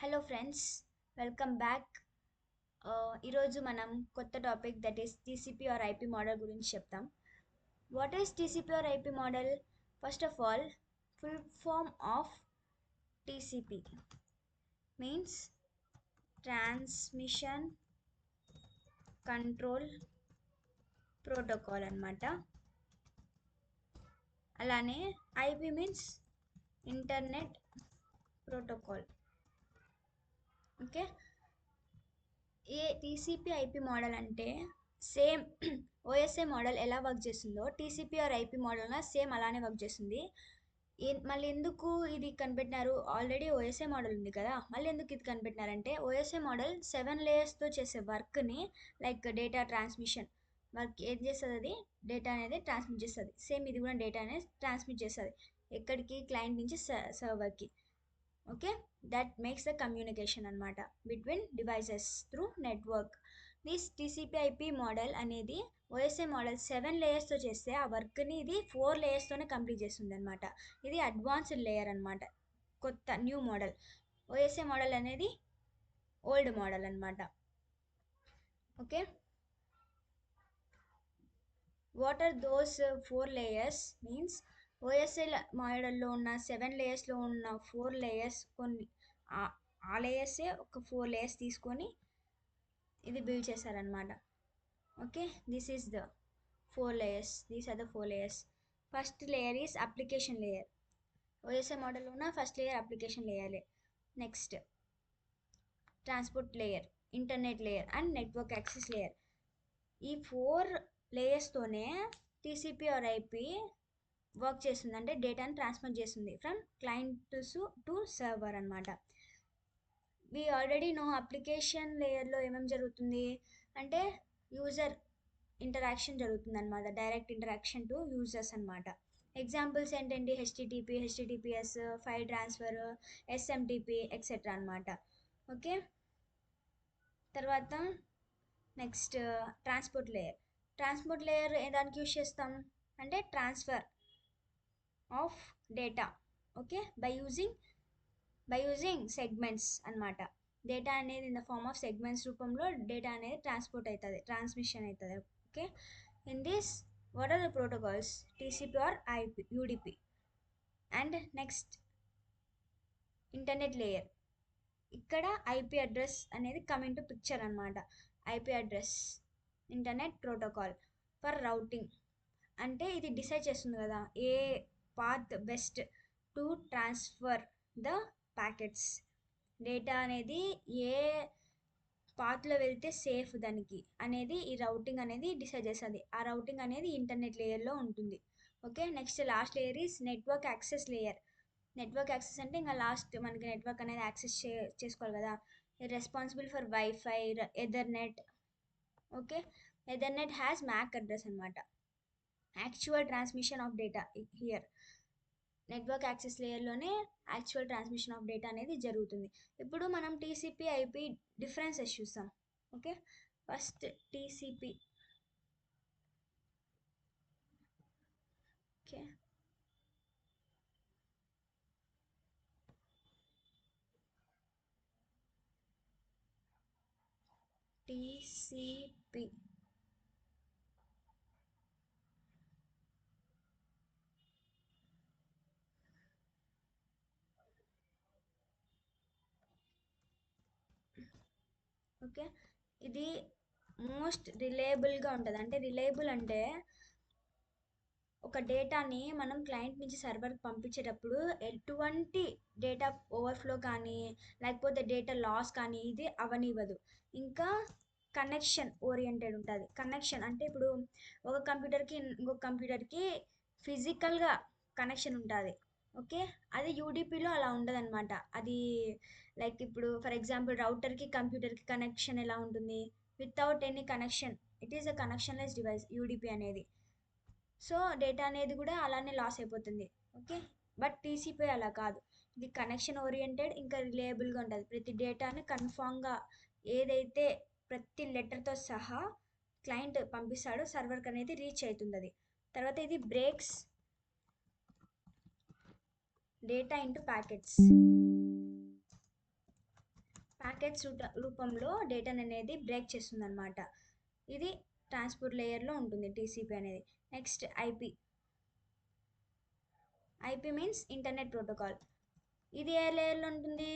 Hello friends, welcome back. ఈరోజు మనం కొత్త topic that is TCP or IP model గురించి చెప్తాం. What is TCP or IP model? First of all, full form of TCP means transmission control protocol అన్నమాట. అలానే IP means internet protocol. Okay, ఏ TCP IP model అంటే same OSI model ఎలా work చేస్తుందో TCP or IP model same అలానే work చేస్తుంది. మళ్ళీ ఎందుకు ఇది కనిపెట్టినారు? ఆల్రెడీ ఓఎస్ఐ మోడల్ ఉంది కదా, మళ్ళీ ఎందుకు ఇది కనిపెట్టినారంటే ఓఎస్ఐ మోడల్ 7 లేయర్స్తో చేసే వర్క్ని, లైక్ డేటా ట్రాన్స్మిషన్ వర్క్ ఏం చేస్తుంది, అది డేటా అనేది ట్రాన్స్మిట్ చేస్తుంది. సేమ్ ఇది కూడా డేటా అనేది ట్రాన్స్మిట్ చేస్తుంది. ఎక్కడికి? క్లయింట్ నుంచి సర్వర్కి. Okay, that makes the communication అనమాట between devices through network. This TCP IP model అనేది ఓఎస్ఐ మోడల్ 7 లేయర్స్తో చేస్తే ఆ వర్క్ని ఇది 4 లేయర్స్తోనే కంప్లీట్ చేస్తుంది అనమాట. ఇది అడ్వాన్స్డ్ లేయర్ అనమాట, కొత్త న్యూ మోడల్. ఓఎస్ఐ మోడల్ అనేది ఓల్డ్ మోడల్ అనమాట. Okay, what are those 4 layers means OSI మోడల్లో ఉన్న 7 లేయర్స్లో ఉన్న 4 లేయర్స్ కొన్ని ఆ లేయర్సే ఒక 4 లేయర్స్ తీసుకొని ఇది బిల్డ్ చేశారనమాట. Okay, this is the 4 layers, these are the 4 layers. First layer is application layer. OSI మోడల్లో ఉన్న first layer application layer. Next transport layer, internet layer and network access layer. ఈ 4 లేయర్స్తోనే టీసీపీ ఆర్ ఐపీ వర్క్ చేస్తుంది, అంటే డేటాని transfer చేస్తుంది from client to server అనమాట. We already no application లేయర్లో ఏమేమి జరుగుతుంది అంటే యూజర్ ఇంటరాక్షన్ జరుగుతుంది అనమాట, డైరెక్ట్ ఇంటరాక్షన్ టు యూజర్స్ అనమాట. ఎగ్జాంపుల్స్ ఏంటంటే HTTP, HTTPS, file transfer, SMTP etcetera అనమాట. ఓకే, తర్వాత next transport layer. Transport layer దానికి యూజ్ చేస్తాం అంటే transfer of data. Okay, by using segments అనమాట. డేటా అనేది in the form of segments రూపంలో డేటా అనేది ట్రాన్స్పోర్ట్ అవుతుంది, ట్రాన్స్మిషన్ అవుతుంది. Okay, in this what are the protocols? TCP or IP, UDP. And next internet layer. ఇక్కడ IP address అనేది coming to picture అనమాట. IP address internet protocol for routing, అంటే ఇది decide చేస్తుంది కదా ఏ path best to transfer the packets. Data అనేది ఏ పాత్లో వెళ్తే సేఫ్ దానికి అనేది ఈ రౌటింగ్ అనేది డిసైడ్ చేస్తుంది. ఆ రౌటింగ్ అనేది ఇంటర్నెట్ లేయర్లో ఉంటుంది. Okay, next last layer is network access layer. Network access అంటే ఇంకా లాస్ట్ మనకి నెట్వర్క్ అనేది యాక్సెస్ చేసుకోవాలి కదా, responsible for wifi, ethernet. Okay, ethernet has MAC address అనమాట, actual transmission of data here. Network access లేయర్లోనే యాక్చువల్ ట్రాన్స్మిషన్ ఆఫ్ డేటా అనేది జరుగుతుంది. ఇప్పుడు మనం టీసీపీ ఐపీ డిఫరెన్సెస్ చూస్తాం. Okay, first TCP. Okay, TCP okay, ఇది మోస్ట్ రిలయబుల్గా ఉంటుంది. అంటే రిలయబుల్ అంటే ఒక డేటాని మనం క్లయింట్ నుంచి సర్వర్కి పంపించేటప్పుడు ఎటువంటి డేటా ఓవర్ఫ్లో కానీ లేకపోతే డేటా లాస్ కానీ ఇది అవనివ్వదు. ఇంకా కనెక్షన్ ఓరియంటెడ్ ఉంటుంది. కనెక్షన్ అంటే ఇప్పుడు ఒక కంప్యూటర్కి ఇంకొక కంప్యూటర్కి ఫిజికల్గా కనెక్షన్ ఉంటుంది. ఓకే, అది యూడిపిలో అలా ఉండదన్నమాట. అది లైక్ ఇప్పుడు ఫర్ ఎగ్జాంపుల్ రౌటర్కి కంప్యూటర్కి కనెక్షన్ ఎలా ఉంటుంది, without any connection. It is a connectionless device UDP అనేది. సో డేటా అనేది కూడా అలానే లాస్ అయిపోతుంది. ఓకే, బట్ టీసీపీ అలా కాదు, ఇది కనెక్షన్ ఓరియంటెడ్, ఇంకా రిలయబుల్గా ఉంటుంది. ప్రతి డేటాని కన్ఫామ్గా ఏదైతే ప్రతి లెటర్తో సహా క్లయింట్ పంపిస్తాడో సర్వర్కి అనేది రీచ్ అవుతుంది అది. తర్వాత ఇది breaks data into packets. Packets రూపంలో డేటాను అనేది బ్రేక్ చేస్తుంది అనమాట. ఇది ట్రాన్స్పోర్ట్ లేయర్లో ఉంటుంది టీసీపీ అనేది. Next IP means internet protocol. ఇది ఏ లేయర్లో ఉంటుంది?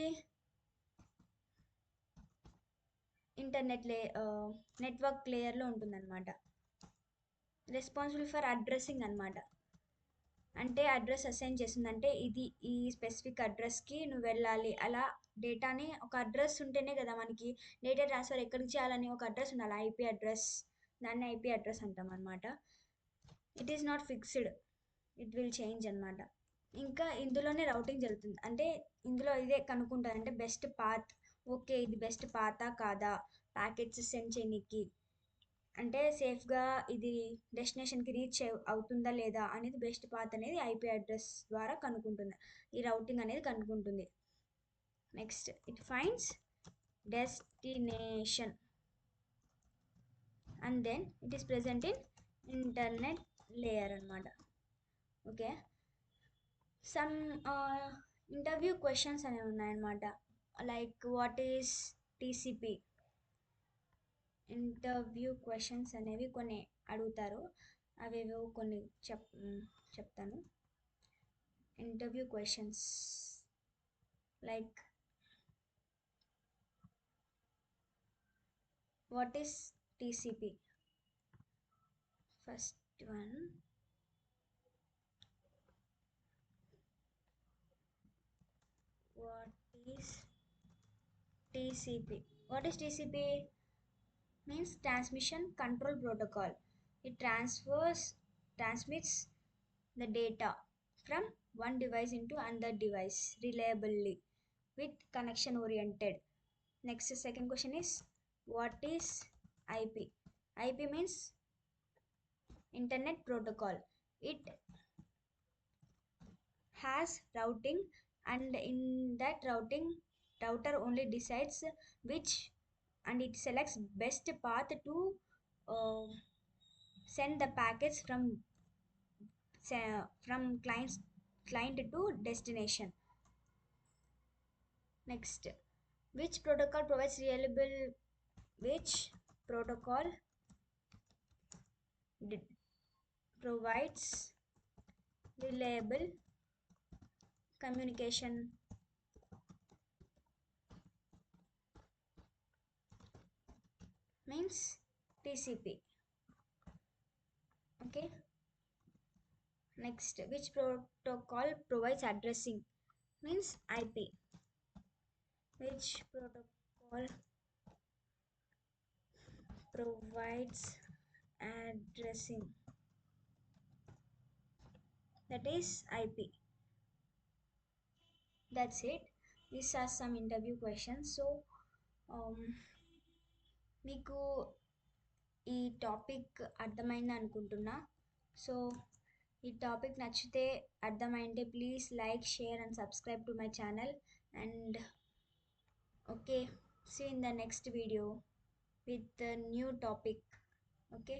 నెట్వర్క్ లేయర్లో ఉంటుందన్నమాట. రెస్పాన్సిబుల్ ఫర్ అడ్రస్సింగ్ అనమాట. అంటే అడ్రస్ అసైన్ చేస్తుందంటే ఇది ఈ స్పెసిఫిక్ అడ్రస్కి నువ్వు వెళ్ళాలి, అలా డేటాని ఒక అడ్రస్ ఉంటేనే కదా మనకి డేటా ట్రాన్స్ఫర్ ఎక్కడికి చేయాలని ఒక అడ్రస్ ఉండాలి, ఐపీ అడ్రస్. దాన్ని ఐపీ అడ్రస్ అంటాం అనమాట. It is not fixed, it will change అనమాట. ఇంకా ఇందులోనే రౌటింగ్ జరుగుతుంది. అంటే ఇందులో ఇదే కనుక్కుంటారు, అంటే బెస్ట్ పాత్. ఓకే, ఇది బెస్ట్ పాతా కాదా ప్యాకెట్స్ సెండ్ చేయడానికి, అంటే సేఫ్గా ఇది డెస్టినేషన్కి రీచ్ అవుతుందా లేదా అనేది బెస్ట్ పాత్ అనేది ఐపీ అడ్రస్ ద్వారా కనుక్కుంటుంది, ఈ రౌటింగ్ అనేది కనుక్కుంటుంది. Next it finds destination and then it is present in internet layer అనమాట. ఓకే, సమ్ ఇంటర్వ్యూ క్వశ్చన్స్ అనేవి ఉన్నాయన్నమాట. Like what is TCP, interview questions అనేవి కొన్ని అడుగుతారు. అవేవో కొన్ని చెప్తాను. Interview questions like what is TCP. First one, what is TCP? What is TCP? Means transmission control protocol. It transmits the data from one device into another device reliably with connection oriented. Next, second question is what is IP? IP means internet protocol. It has routing, and in that routing router only decides which, and it selects best path to uh, send the packets from client to destination. Next, which protocol provides reliable, which protocol provides reliable communication? Means TCP. Okay, next, which protocol provides addressing? Means IP. Which protocol provides addressing? That is IP. That's it. These are some interview questions. So um, మీకు ఈ topic అర్థమైంది అనుకుంటున్నా. So ఈ topic నచ్చితే, అర్థమైంటే please like, share and subscribe to my channel. And okay, see in the next video with a new topic. Okay.